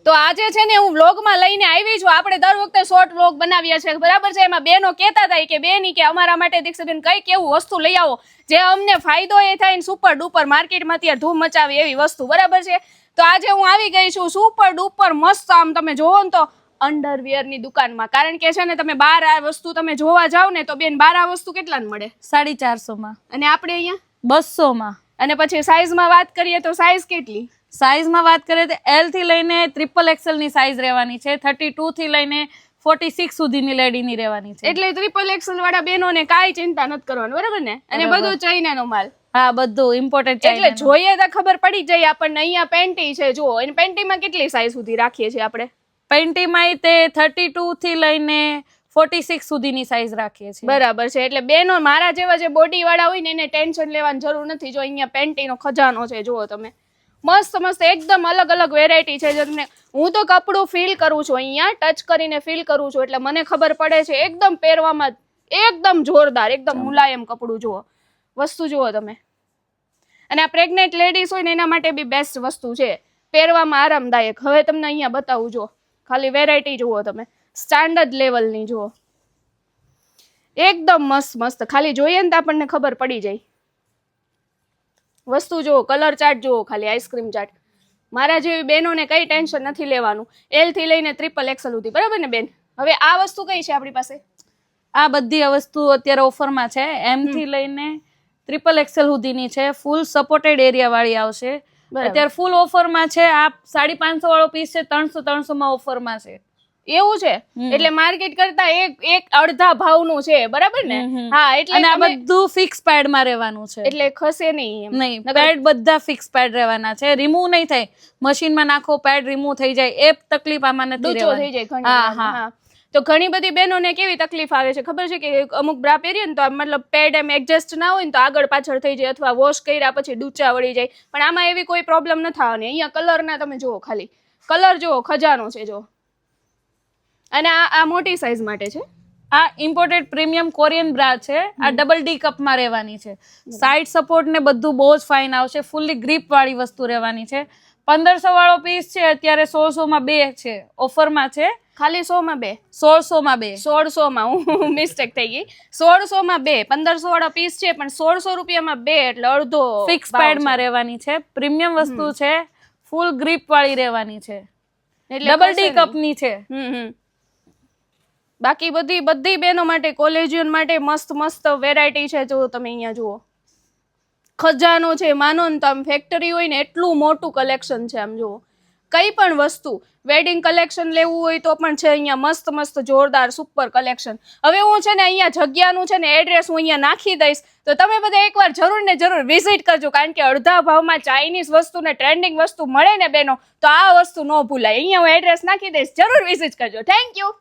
તો આજે છે ને હું વ્લોગમાં લઈને આવી છું. આપણે દર વખતે શોર્ટ વ્લોગ બનાવીએ છીએ, બરાબર છે. એમાં બેનો કહેતા હતા કે બેની કે અમારા માટે દીક્ષાબેન કઈક એવું વસ્તુ લઈ આવો જે અમને ફાયદો એ થાય ને સુપર ડુપર માર્કેટમાં અત્યારે ધૂમ મચાવે એવી વસ્તુ, બરાબર છે. તો આજે હું આવી ગઈ છું સુપર ડુપર મસ્ત, આમ તમે જોવો ને તો અંડરવિયરની દુકાનમાં. કારણ કે છે ને તમે બહાર આ વસ્તુ તમે જોવા જાવ ને તો બેન બહાર આ વસ્તુ કેટલાને મળે? 450 માં. અને આપણે અહીંયા 200 માં. અને પછી સાઈઝમાં વાત કરીએ તો સાઈઝ કેટલી? સાઈઝમાં વાત કરીએ તો L થી લઈને XXL ની સાઈઝ રહેવાની છે, 32 થી લઈને 46 સુધીની લેડીની રહેવાની છે. એટલે XXL વાળા બહેનોને કાંઈ ચિંતા નથી કરવાની, બરાબર ને? અને બધું ચાઇનાનો માલ. હા, બધું ઇમ્પોર્ટેન્ટ. એટલે જોઈએ તો ખબર પડી જાય આપણને. અહીંયા પેન્ટી છે, જુઓ. અને પેન્ટીમાં કેટલી સાઈઝ સુધી રાખીએ છીએ આપણે? પેન્ટીમાં તે 32 થી લઈને 46 સુધીની સાઈઝ રાખીએ છીએ. બરાબર છે. એટલે બેનો મારા જેવા જે બોડી વાળા હોય ને એને ટેન્શન લેવાની જરૂર નથી. જો અહીંયા પેન્ટીનો ખજાનો છે, જુઓ તમે. મસ્ત મસ્ત એકદમ અલગ અલગ વેરાયટી છે. જે તમને હું તો કપડું ફીલ કરું છું, અહીંયા ટચ કરીને ફીલ કરું છું, એટલે મને ખબર પડે છે એકદમ પહેરવામાં એકદમ જોરદાર, એકદમ મુલાયમ કપડું. જુઓ વસ્તુ, જુઓ તમે. અને આ પ્રેગ્નેન્ટ લેડીઝ હોય ને એના માટે બી બેસ્ટ વસ્તુ છે, પહેરવામાં આરામદાયક. હવે તમને અહીંયા બતાવું, જુઓ ખાલી વેરાયટી જુઓ તમે, સ્ટાન્ડર્ડ લેવલની જુઓ, એકદમ મસ્ત મસ્ત. ખાલી જોઈએ ને તો આપણને ખબર પડી જાય. વસ્તુ જુઓ, કલર ચાર્ટ જુઓ, ખાલી આઈસ્ક્રીમ ચાર્ટ. મારા જેવી બહેનોને કઈ ટેન્શન નથી લેવાનું. L થી લઈને XXL સુધી, બરાબર ને બેન? હવે આ વસ્તુ કઈ છે આપણી પાસે? આ બધી વસ્તુ અત્યારે ઓફરમાં છે. M થી લઈને XXL સુધીની છે, ફૂલ સપોર્ટેડ એરિયા વાળી આવશે. અત્યારે ફૂલ ઓફરમાં છે. આ 550 વાળો પીસ છે, 300 માં ઓફરમાં છે. એવું છે? એટલે માર્કેટ કરતા એક અડધા ભાવનું છે, બરાબર ને? હા. એટલે અને આ બધું ફિક્સ પેડ માં રહેવાનું છે, એટલે ખસે નહીં. નહીં, પેડ બધા ફિક્સ પેડ રહેવાના છે, રિમૂવ નહીં થાય. મશીનમાં નાખો પેડ રિમૂવ થઈ જાય, એ તકલીફ આમાં નથી રહેવાની. થઈ જાય. હા. તો ઘણી બધી બહેનોને કેવી તકલીફ આવે છે ખબર છે કે અમુક બ્રા પહેરીએ ને તો મતલબ પેડ એમ એડજસ્ટ ના હોય ને તો આગળ પાછળ થઈ જાય, અથવા વોશ કર્યા પછી ડૂચા વળી જાય. પણ આમાં એવી કોઈ પ્રોબ્લેમ ન થવાની. અહીંયા કલરના તમે જુઓ, ખાલી કલર જુઓ, ખજાનો છે જો. અને આ મોટી સાઈઝ માટે છે. આ ઇમ્પોર્ટેડ પ્રીમિયમ કોરિયન બ્રા છે. આ ડબલ ડી કપમાં રહેવાની છે. સાઈડ સપોર્ટ ને બધું બહુ જ ફાઇન આવશે. ફૂલ્લી ગ્રીપ વાળી વસ્તુ રહેવાની છે. 1500 વાળો પીસ છે, અત્યારે 1600 માં 2 છે, ઓફરમાં છે. ખાલી 100 માં 2? 1600 માં 2. 1600 માં, હું મિસ્ટેક થઈ ગઈ. 1600 માં 2, 1500 વાળો પીસ છે, પણ 1600 રૂપિયામાં 2, એટલે અડધો ફિક્સ પેડમાં રહેવાની છે. પ્રીમિયમ વસ્તુ છે, ફૂલ ગ્રીપ વાળી રહેવાની છે, ડબલ ડી કપની છે. બાકી બધી બહેનો માટે, કોલેજિયન માટે મસ્ત મસ્ત વેરાયટી છે. જો તમે અહીંયા જુઓ, ખજાનો છે. માનો ને તો આમ ફેક્ટરી હોય ને એટલું મોટું કલેક્શન છે. આમ જુઓ, કઈ પણ વસ્તુ વેડિંગ કલેક્શન લેવું હોય તો પણ છે અહીંયા મસ્ત મસ્ત જોરદાર સુપર કલેક્શન. હવે હું છે ને અહીંયા જગ્યાનું છે ને એડ્રેસ હું અહીંયા નાખી દઈશ, તો તમે બધા એકવાર જરૂર ને જરૂર વિઝિટ કરજો. કારણ કે અડધા ભાવમાં ચાઇનીઝ વસ્તુ ને ટ્રેન્ડિંગ વસ્તુ મળે ને બેનો, તો આ વસ્તુ ન ભૂલાય. અહીંયા હું એડ્રેસ નાખી દઈશ, જરૂર વિઝિટ કરજો. Thank you.